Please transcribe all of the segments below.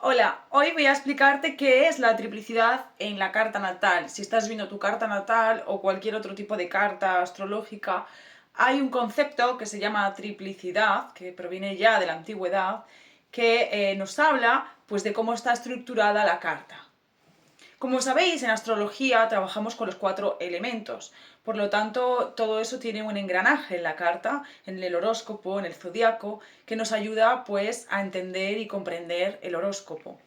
Hola, hoy voy a explicarte qué es la triplicidad en la carta natal. Si estás viendo tu carta natal o cualquier otro tipo de carta astrológica, hay un concepto que se llama triplicidad, que proviene ya de la antigüedad, que nos habla pues, de cómo está estructurada la carta. Como sabéis, en astrología trabajamos con los 4 elementos, por lo tanto, todo eso tiene un engranaje en la carta, en el horóscopo, en el zodiaco, que nos ayuda pues a entender y comprender el horóscopo.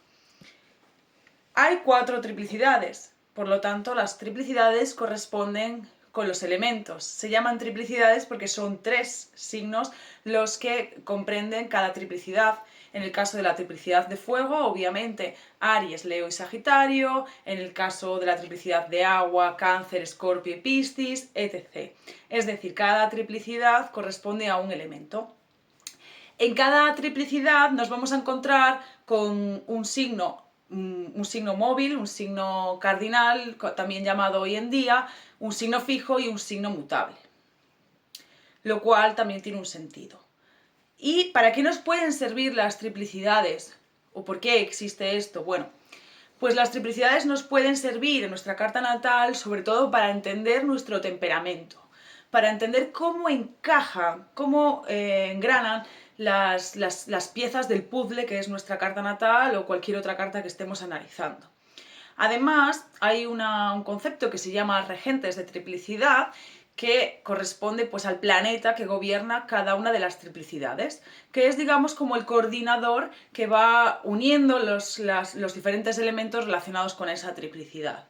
Hay 4 triplicidades, por lo tanto, las triplicidades corresponden con los elementos. Se llaman triplicidades porque son 3 signos los que comprenden cada triplicidad. En el caso de la triplicidad de fuego, obviamente, Aries, Leo y Sagitario. En el caso de la triplicidad de agua, Cáncer, Escorpio y Piscis, etc. Es decir, cada triplicidad corresponde a un elemento. En cada triplicidad nos vamos a encontrar con un signo móvil, un signo cardinal, también llamado hoy en día, un signo fijo y un signo mutable, lo cual también tiene un sentido. ¿Y para qué nos pueden servir las triplicidades? ¿O por qué existe esto? Bueno, pues las triplicidades nos pueden servir en nuestra carta natal, sobre todo para entender nuestro temperamento, para entender cómo encaja, cómo engranan las piezas del puzzle que es nuestra carta natal o cualquier otra carta que estemos analizando. Además, hay un concepto que se llama regentes de triplicidad, que corresponde pues, al planeta que gobierna cada una de las triplicidades, que es, digamos, como el coordinador que va uniendo los diferentes elementos relacionados con esa triplicidad.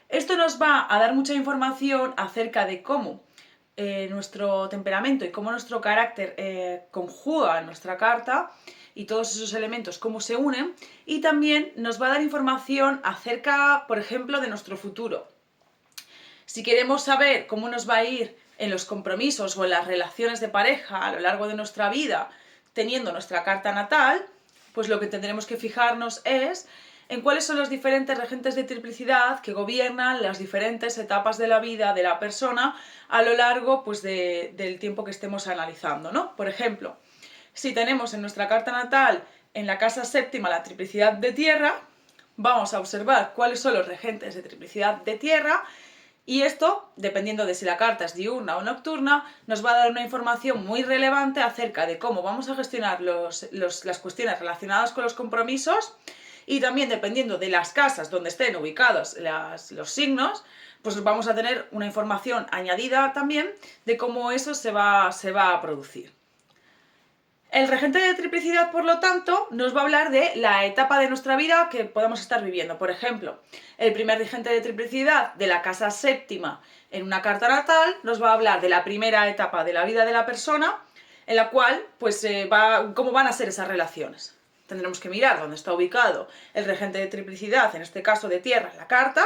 Esto nos va a dar mucha información acerca de cómo nuestro temperamento y cómo nuestro carácter conjuga en nuestra carta y todos esos elementos cómo se unen, y también nos va a dar información acerca, por ejemplo, de nuestro futuro. Si queremos saber cómo nos va a ir en los compromisos o en las relaciones de pareja a lo largo de nuestra vida, teniendo nuestra carta natal, pues lo que tendremos que fijarnos es en cuáles son los diferentes regentes de triplicidad que gobiernan las diferentes etapas de la vida de la persona a lo largo pues, del tiempo que estemos analizando, ¿no? Por ejemplo, si tenemos en nuestra carta natal en la casa séptima la triplicidad de tierra, vamos a observar cuáles son los regentes de triplicidad de tierra. Y esto, dependiendo de si la carta es diurna o nocturna, nos va a dar una información muy relevante acerca de cómo vamos a gestionar las cuestiones relacionadas con los compromisos, y también dependiendo de las casas donde estén ubicados los signos, pues vamos a tener una información añadida también de cómo eso se va a producir. El regente de triplicidad, por lo tanto, nos va a hablar de la etapa de nuestra vida que podamos estar viviendo. Por ejemplo, el primer regente de triplicidad de la casa séptima en una carta natal nos va a hablar de la primera etapa de la vida de la persona, en la cual, pues, cómo van a ser esas relaciones. Tendremos que mirar dónde está ubicado el regente de triplicidad, en este caso de tierra, en la carta,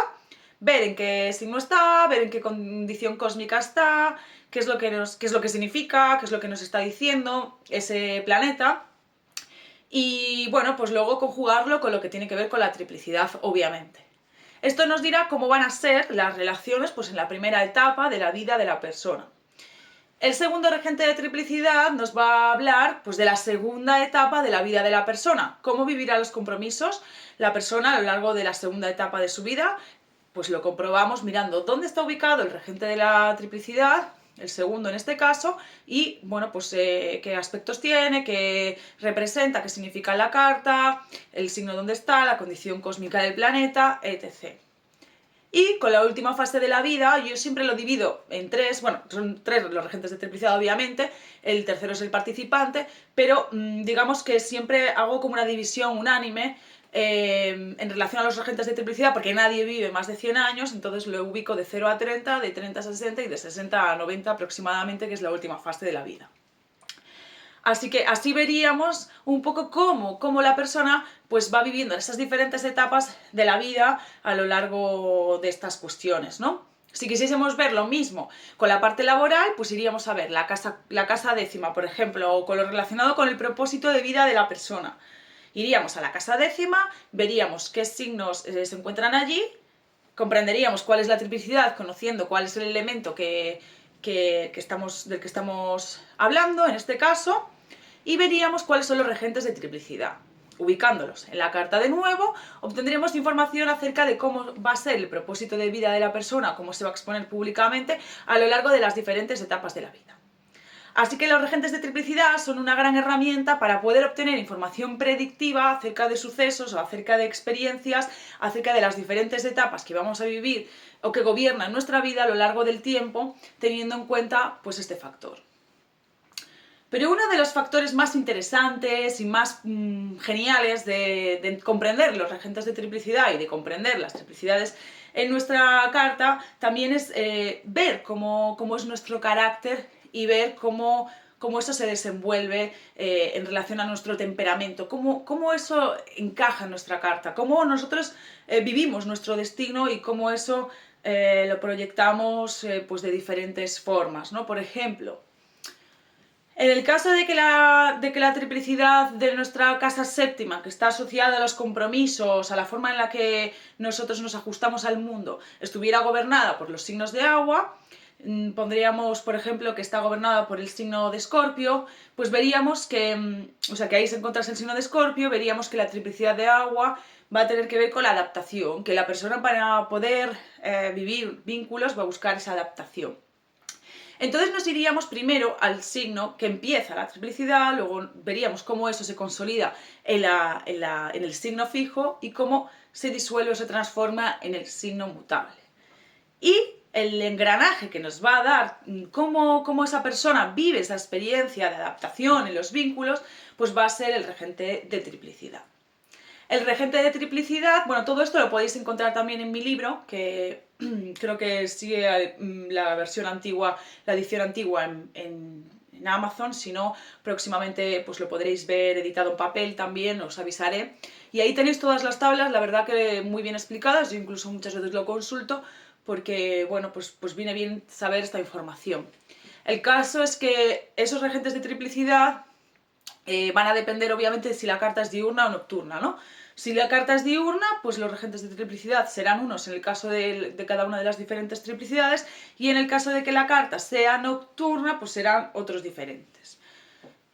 ver en qué signo está, ver en qué condición cósmica está, qué es lo que significa, qué es lo que nos está diciendo ese planeta, y bueno, pues luego conjugarlo con lo que tiene que ver con la triplicidad, obviamente. Esto nos dirá cómo van a ser las relaciones pues, en la primera etapa de la vida de la persona. El segundo regente de triplicidad nos va a hablar pues, de la segunda etapa de la vida de la persona, cómo vivirá los compromisos la persona a lo largo de la segunda etapa de su vida. Pues lo comprobamos mirando dónde está ubicado el regente de la triplicidad, el segundo en este caso, y bueno, pues qué aspectos tiene, qué representa, qué significa la carta, el signo donde está, la condición cósmica del planeta, etc. Y con la última fase de la vida, yo siempre lo divido en 3, bueno, son 3 los regentes de triplicidad obviamente, el tercero es el participante, pero digamos que siempre hago como una división unánime en relación a los regentes de triplicidad, porque nadie vive más de 100 años, entonces lo ubico de 0 a 30, de 30 a 60 y de 60 a 90 aproximadamente, que es la última fase de la vida. Así que así veríamos un poco cómo la persona pues, va viviendo en esas diferentes etapas de la vida a lo largo de estas cuestiones, ¿no? Si quisiésemos ver lo mismo con la parte laboral, pues iríamos a ver la casa décima, por ejemplo, o con lo relacionado con el propósito de vida de la persona. Iríamos a la casa décima, veríamos qué signos se encuentran allí, comprenderíamos cuál es la triplicidad, conociendo cuál es el elemento del que estamos hablando en este caso, y veríamos cuáles son los regentes de triplicidad. Ubicándolos en la carta de nuevo, obtendremos información acerca de cómo va a ser el propósito de vida de la persona, cómo se va a exponer públicamente a lo largo de las diferentes etapas de la vida. Así que los regentes de triplicidad son una gran herramienta para poder obtener información predictiva acerca de sucesos o acerca de experiencias, acerca de las diferentes etapas que vamos a vivir o que gobiernan nuestra vida a lo largo del tiempo, teniendo en cuenta pues este factor. Pero uno de los factores más interesantes y más geniales de comprender los regentes de triplicidad y de comprender las triplicidades en nuestra carta también es ver cómo es nuestro carácter y ver cómo eso se desenvuelve en relación a nuestro temperamento, cómo eso encaja en nuestra carta, cómo nosotros vivimos nuestro destino y cómo eso lo proyectamos pues de diferentes formas, ¿no? Por ejemplo, en el caso de que la triplicidad de nuestra casa séptima, que está asociada a los compromisos, a la forma en la que nosotros nos ajustamos al mundo, estuviera gobernada por los signos de agua, pondríamos, por ejemplo, que está gobernada por el signo de Escorpio, pues veríamos que, que ahí se encontrase el signo de Escorpio, veríamos que la triplicidad de agua va a tener que ver con la adaptación, que la persona para poder vivir vínculos va a buscar esa adaptación. Entonces nos iríamos primero al signo que empieza la triplicidad, luego veríamos cómo eso se consolida en el signo fijo y cómo se disuelve o se transforma en el signo mutable. Y el engranaje que nos va a dar cómo esa persona vive esa experiencia de adaptación en los vínculos, pues va a ser el regente de triplicidad. El regente de triplicidad, bueno, todo esto lo podéis encontrar también en mi libro, que creo que sigue la versión antigua, la edición antigua en Amazon, si no, próximamente pues lo podréis ver editado en papel también, os avisaré. Y ahí tenéis todas las tablas, la verdad que muy bien explicadas, yo incluso muchas veces lo consulto, porque, bueno, pues viene bien saber esta información. El caso es que esos regentes de triplicidad van a depender obviamente de si la carta es diurna o nocturna, ¿no? Si la carta es diurna, pues los regentes de triplicidad serán unos en el caso de cada una de las diferentes triplicidades, y en el caso de que la carta sea nocturna, pues serán otros diferentes.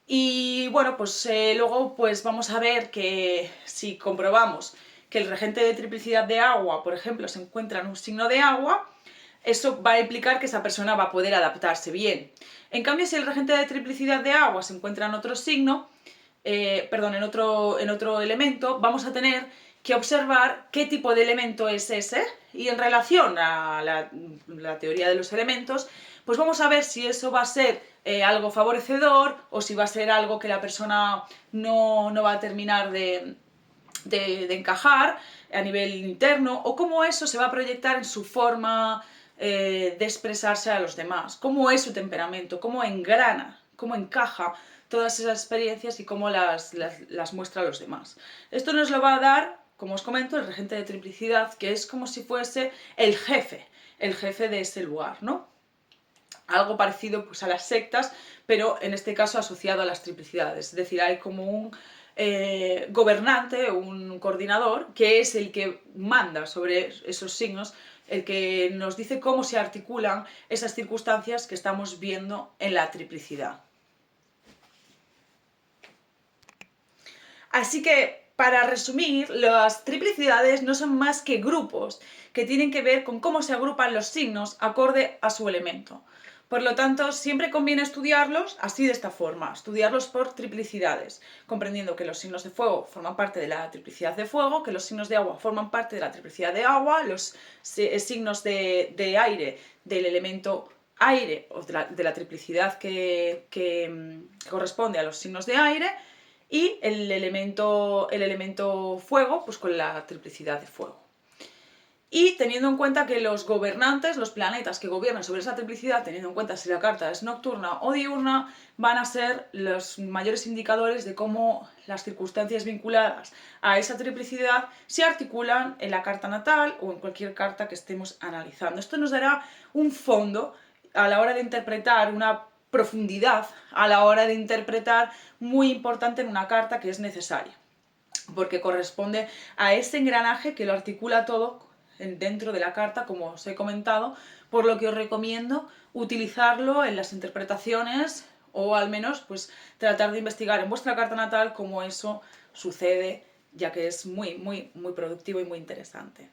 Y bueno, pues luego pues vamos a ver que si comprobamos que el regente de triplicidad de agua, por ejemplo, se encuentra en un signo de agua, eso va a implicar que esa persona va a poder adaptarse bien. En cambio, si el regente de triplicidad de agua se encuentra en otro signo, en otro elemento, vamos a tener que observar qué tipo de elemento es ese, y en relación a la teoría de los elementos, pues vamos a ver si eso va a ser algo favorecedor o si va a ser algo que la persona no va a terminar de encajar a nivel interno, o cómo eso se va a proyectar en su forma de expresarse a los demás, cómo es su temperamento, cómo engrana, cómo encaja todas esas experiencias y cómo las muestra a los demás. Esto nos lo va a dar, como os comento, el regente de triplicidad, que es como si fuese el jefe de ese lugar, ¿no? Algo parecido pues, a las sectas, pero en este caso asociado a las triplicidades. Es decir, hay como un gobernante, un coordinador, que es el que manda sobre esos signos, el que nos dice cómo se articulan esas circunstancias que estamos viendo en la triplicidad. Así que, para resumir, las triplicidades no son más que grupos que tienen que ver con cómo se agrupan los signos acorde a su elemento. Por lo tanto, siempre conviene estudiarlos así, de esta forma, estudiarlos por triplicidades, comprendiendo que los signos de fuego forman parte de la triplicidad de fuego, que los signos de agua forman parte de la triplicidad de agua, los signos de aire del elemento aire, o de la triplicidad que corresponde a los signos de aire, y el elemento fuego, pues con la triplicidad de fuego. Y teniendo en cuenta que los gobernantes, los planetas que gobiernan sobre esa triplicidad, teniendo en cuenta si la carta es nocturna o diurna, van a ser los mayores indicadores de cómo las circunstancias vinculadas a esa triplicidad se articulan en la carta natal o en cualquier carta que estemos analizando. Esto nos dará un fondo a la hora de interpretar, una profundidad a la hora de interpretar muy importante en una carta, que es necesaria, porque corresponde a ese engranaje que lo articula todo dentro de la carta, como os he comentado, por lo que os recomiendo utilizarlo en las interpretaciones, o al menos pues tratar de investigar en vuestra carta natal cómo eso sucede, ya que es muy, muy, muy productivo y muy interesante.